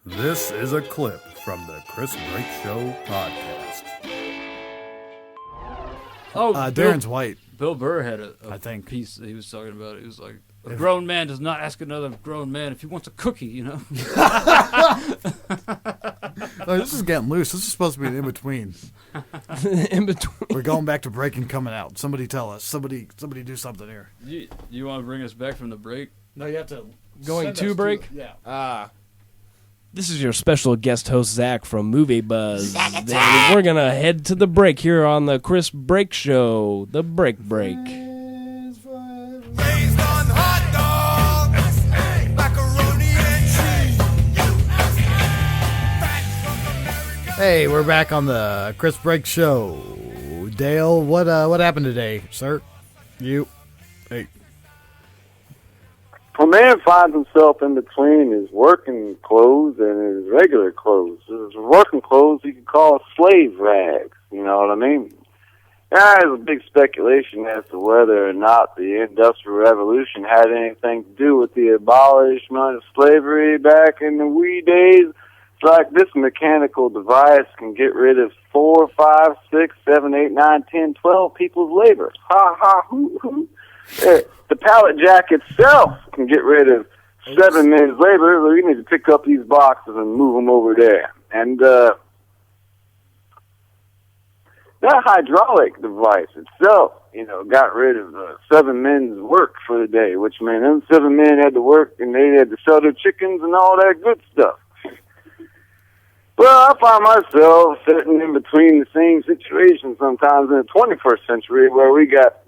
This is a clip from the Chris Break Show podcast. Oh, Darren's white. Bill Burr had a I think. piece that he was talking about. It was like, a grown man does not ask another grown man if he wants a cookie, you know? Oh, this is getting loose. This is supposed to be an in-between. In between. We're going back to break and coming out. Somebody tell us. Somebody do something here. You want to bring us back from the break? No, you have to... Going to break? Yeah. This is your special guest host, Zach, from Movie Buzz. We're going to head to the break here on the Chris Break Show. The Break. Raised on hot dogs, macaroni and cheese. Hey, we're back on the Chris Break Show. Dale, what happened today, sir? You? Hey. A man finds himself in between his working clothes and his regular clothes. His working clothes you could call slave rags, you know what I mean? There's a big speculation as to whether or not the Industrial Revolution had anything to do with the abolishment of slavery back in the wee days. It's like this mechanical device can get rid of 4, 5, 6, 7, 8, 9, 10, 12 people's labor. Ha, ha, hoo, hoo. The pallet jack itself can get rid of 7 men's labor. So you need to pick up these boxes and move them over there. And that hydraulic device itself, got rid of 7 men's work for the day, which meant them 7 men had to work and they had to sell their chickens and all that good stuff. Well, I find myself sitting in between the same situation sometimes in the 21st century where we got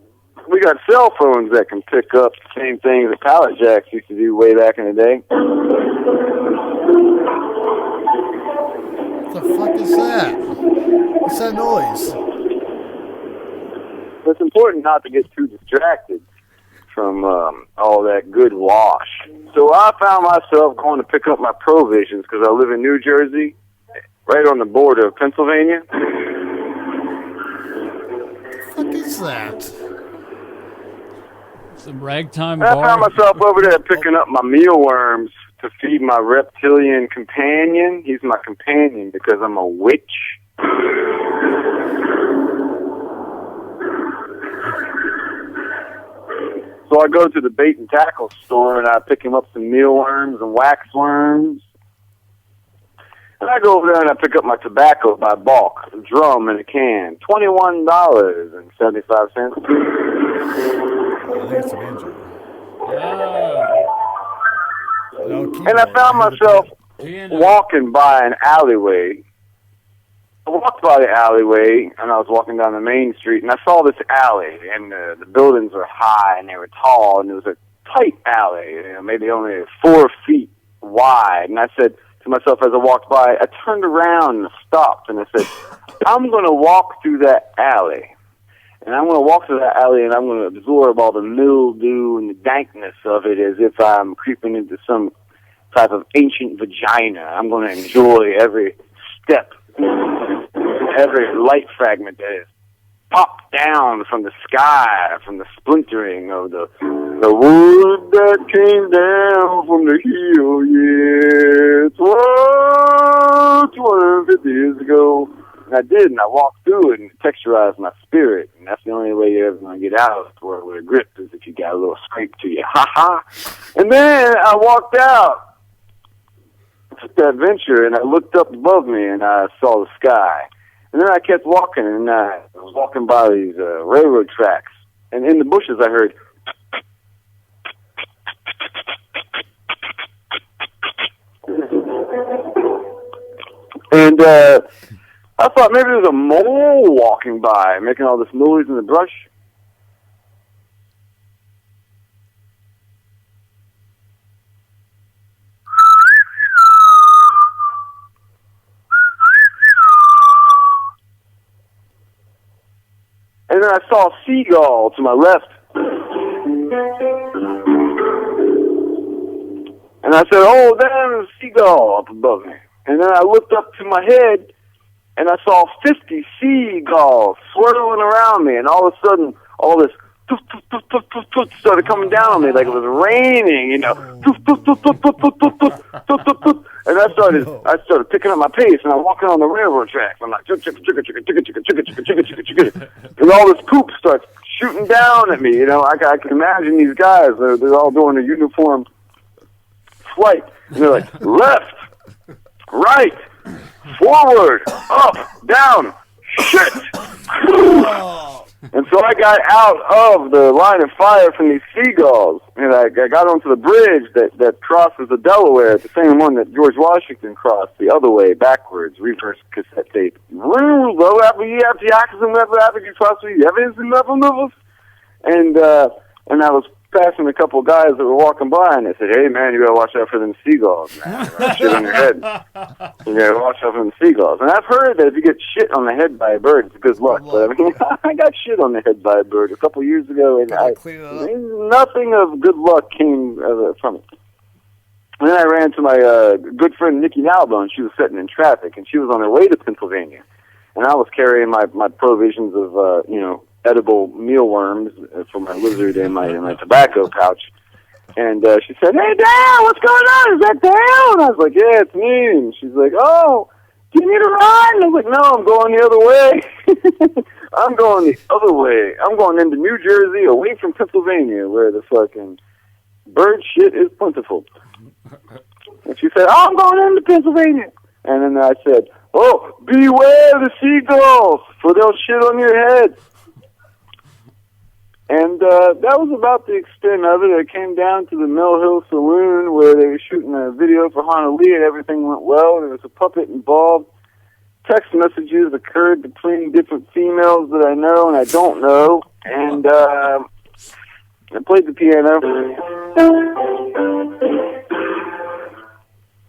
cell phones that can pick up the same things that pallet jacks used to do way back in the day. What the fuck is that? What's that noise? It's important not to get too distracted from all that good wash. So I found myself going to pick up my provisions because I live in New Jersey, right on the border of Pennsylvania. What the fuck is that? Some ragtime I bar. found myself over there picking up my mealworms to feed my reptilian companion. He's my companion because I'm a witch. So I go to the bait and tackle store and I pick him up some mealworms and waxworms. And I go over there and I pick up my tobacco by bulk, a drum and a can, $21.75. I think it's a banjo. And I found myself walking by an alleyway. I walked by the alleyway, and I was walking down the main street, and I saw this alley, and the buildings were high, and they were tall, and it was a tight alley, maybe only 4 feet wide. And I said to myself as I walked by, I turned around and stopped, and I said, I'm going to walk through that alley. And I'm going to walk through that alley, and I'm going to absorb all the mildew and the dankness of it as if I'm creeping into some type of ancient vagina. I'm going to enjoy every step, every light fragment that is popped down from the sky, from the splintering of the wood that came down from the hill, yeah, 250 years ago. And I did, and I walked through it and texturized my spirit. And that's the only way you're ever going to get out of it with a grip is if you got a little scrape to you. Ha ha. And then I walked out. I took that venture, and I looked up above me, and I saw the sky. And then I kept walking, and I was walking by these railroad tracks. And in the bushes, I heard... And I thought maybe there was a mole walking by, making all this noise in the brush. And then I saw a seagull to my left. And I said, oh, there's a seagull up above me. And then I looked up to my head, and I saw 50 seagulls swirling around me. And all of a sudden, all this toof, toof, toof, toof, toof, toof, started coming down on me like it was raining, you know. And I started picking up my pace, and I'm walking on the railroad tracks. I'm like, chicka, chicka, chicka, chicka, chicka, chicka, chicka, chicka, chicka, chicka, and all this poop starts shooting down at me. You know, I can imagine these guys. They're all doing a uniform flight. And they're like, left, right, forward, up, down, shit. And so I got out of the line of fire from these Seagulls, and I got onto the bridge that crosses the Delaware, the same one that George Washington crossed the other way, backwards, reverse cassette tape. And I was passing a couple of guys that were walking by, and they said, "Hey, man, you gotta watch out for them seagulls, man. Shit on your head. You gotta watch out for them seagulls." And I've heard that if you get shit on the head by a bird, it's good luck. But I mean, I got shit on the head by a bird a couple of years ago, and nothing of good luck came from it. And then I ran to my good friend Nikki Nalbo, and she was sitting in traffic, and she was on her way to Pennsylvania, and I was carrying my provisions of edible mealworms for my lizard in my tobacco pouch. And she said, "Hey, Dale, what's going on? Is that Dale?" And I was like, "Yeah, it's me." And she's like, "Oh, do you need a ride?" And I was like, "No, I'm going the other way." I'm going the other way. I'm going into New Jersey, away from Pennsylvania, where the fucking bird shit is plentiful. And she said, "Oh, I'm going into Pennsylvania." And then I said, "Oh, beware the seagulls, for they'll shit on your head." And that was about the extent of it. I came down to the Mill Hill Saloon where they were shooting a video for Honolulu, and everything went well. There was a puppet involved. Text messages occurred between different females that I know and I don't know. And I played the piano.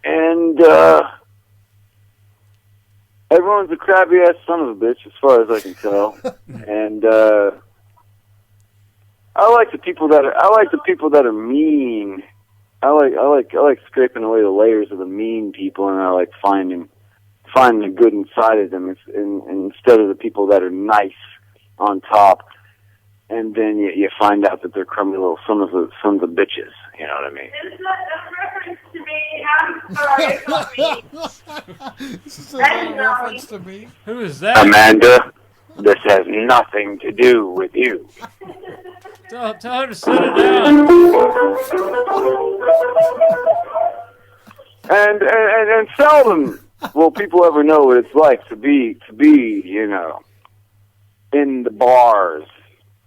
And everyone's a crabby-ass son of a bitch, as far as I can tell. And I like the people that are mean. I like scraping away the layers of the mean people, and I like finding the good inside of them, instead of the people that are nice on top. And then you find out that they're crummy little sons of bitches. You know what I mean? It's not a reference to me. I'm sorry. This is a reference to me. Who is that? Amanda, this has nothing to do with you. Tell her to sit it down. And seldom will people ever know what it's like to be in the bars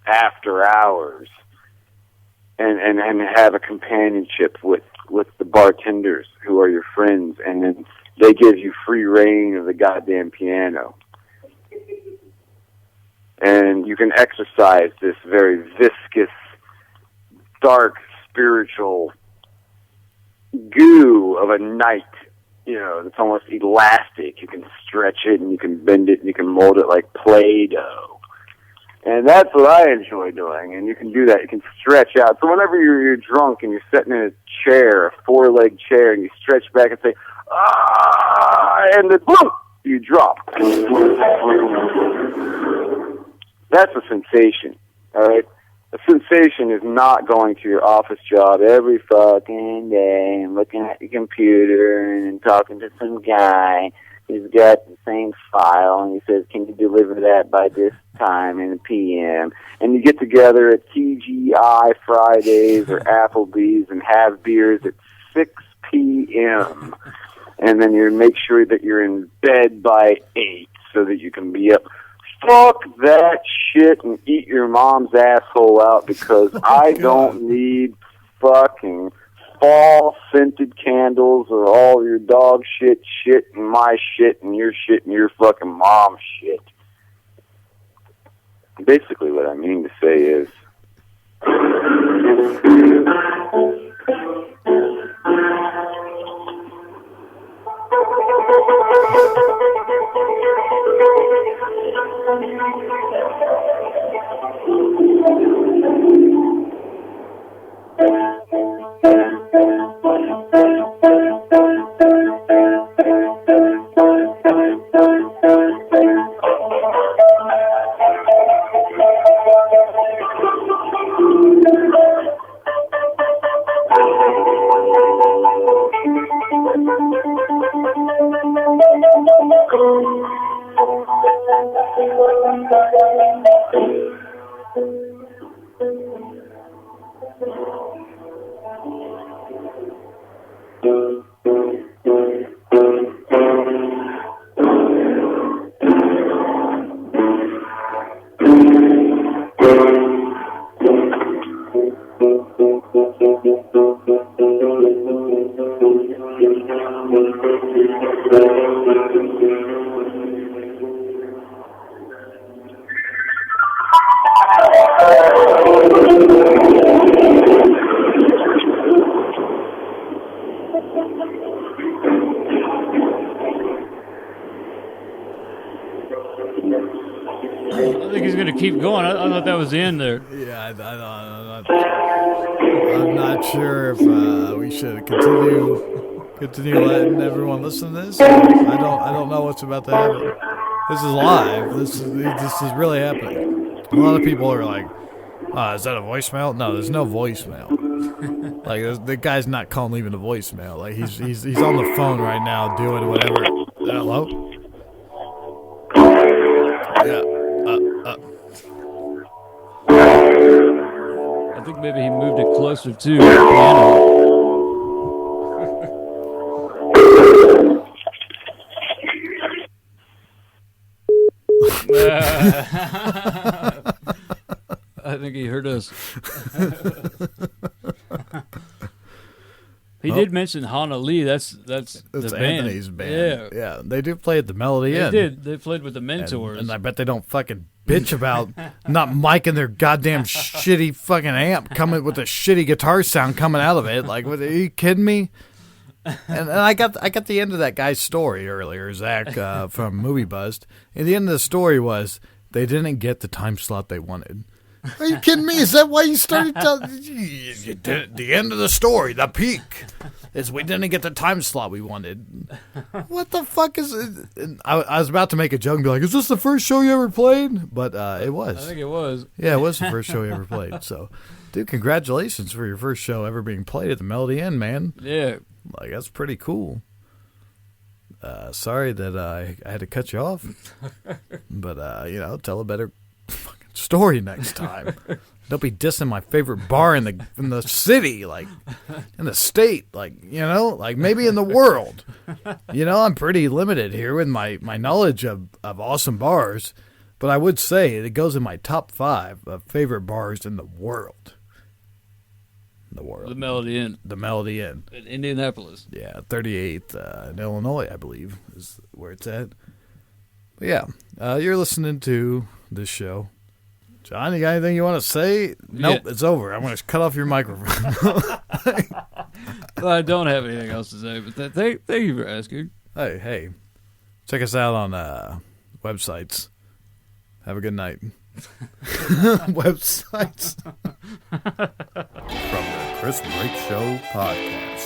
after hours and have a companionship with the bartenders who are your friends, and then they give you free reign of the goddamn piano. And you can exercise this very viscous, dark, spiritual goo of a night, that's almost elastic. You can stretch it, and you can bend it, and you can mold it like Play-Doh. And that's what I enjoy doing, and you can do that. You can stretch out. So whenever you're drunk and you're sitting in a chair, a four-leg chair, and you stretch back and say, "Ah," and then boom, you drop. That's a sensation, all right? A sensation is not going to your office job every fucking day and looking at your computer and talking to some guy who's got the same file, and he says, "Can you deliver that by this time in the PM?" And you get together at TGI Fridays or Applebee's and have beers at 6 p.m., and then you make sure that you're in bed by 8 so that you can be up. Fuck that shit and eat your mom's asshole out, because I don't need fucking fall-scented candles or all your dog shit and my shit and your fucking mom's shit. Basically what I mean to say is... I think he's going to keep going. I thought that was the end there. Yeah, I'm not sure if we should continue letting everyone listen to this. I don't know what's about to happen. This is live. This is really happening. A lot of people are like, is that a voicemail? No, there's no voicemail. Like the guy's not calling, leaving a voicemail. Like he's on the phone right now doing whatever. Hello? Yeah. I think maybe he moved it closer to the piano. I think he heard us. He did mention Hana Lee. That's the Anthony's band. Yeah. Yeah, they do play at the Melody Inn. They did. They played with the Mentors. And I bet they don't fucking bitch about not miking their goddamn shitty fucking amp coming with a shitty guitar sound coming out of it. Like, are you kidding me? And I got the end of that guy's story earlier, Zach from Movie Buzzed. And the end of the story was they didn't get the time slot they wanted. Are you kidding me? Is that why you started telling? You did the end of the story, the peak, is we didn't get the time slot we wanted. What the fuck is it? And I was about to make a joke and be like, is this the first show you ever played? But it was. I think it was. Yeah, it was the first show you ever played. So, dude, congratulations for your first show ever being played at the Melody Inn, man. Yeah. Like, that's pretty cool. Sorry that I had to cut you off. But, tell a better fucking story next time. Don't be dissing my favorite bar in the city, like, in the state, like, like maybe in the world. I'm pretty limited here with my knowledge of awesome bars. But I would say it goes in my top 5 of favorite bars in the world. The Melody Inn. The Melody Inn. In Indianapolis. Yeah, 38th in Illinois, I believe, is where it's at. But yeah, you're listening to this show. John, you got anything you want to say? Nope, it's over. I'm going to cut off your microphone. Well, I don't have anything else to say, but thank you for asking. Hey, check us out on websites. Have a good night. Websites. From the Chris Break Show podcast.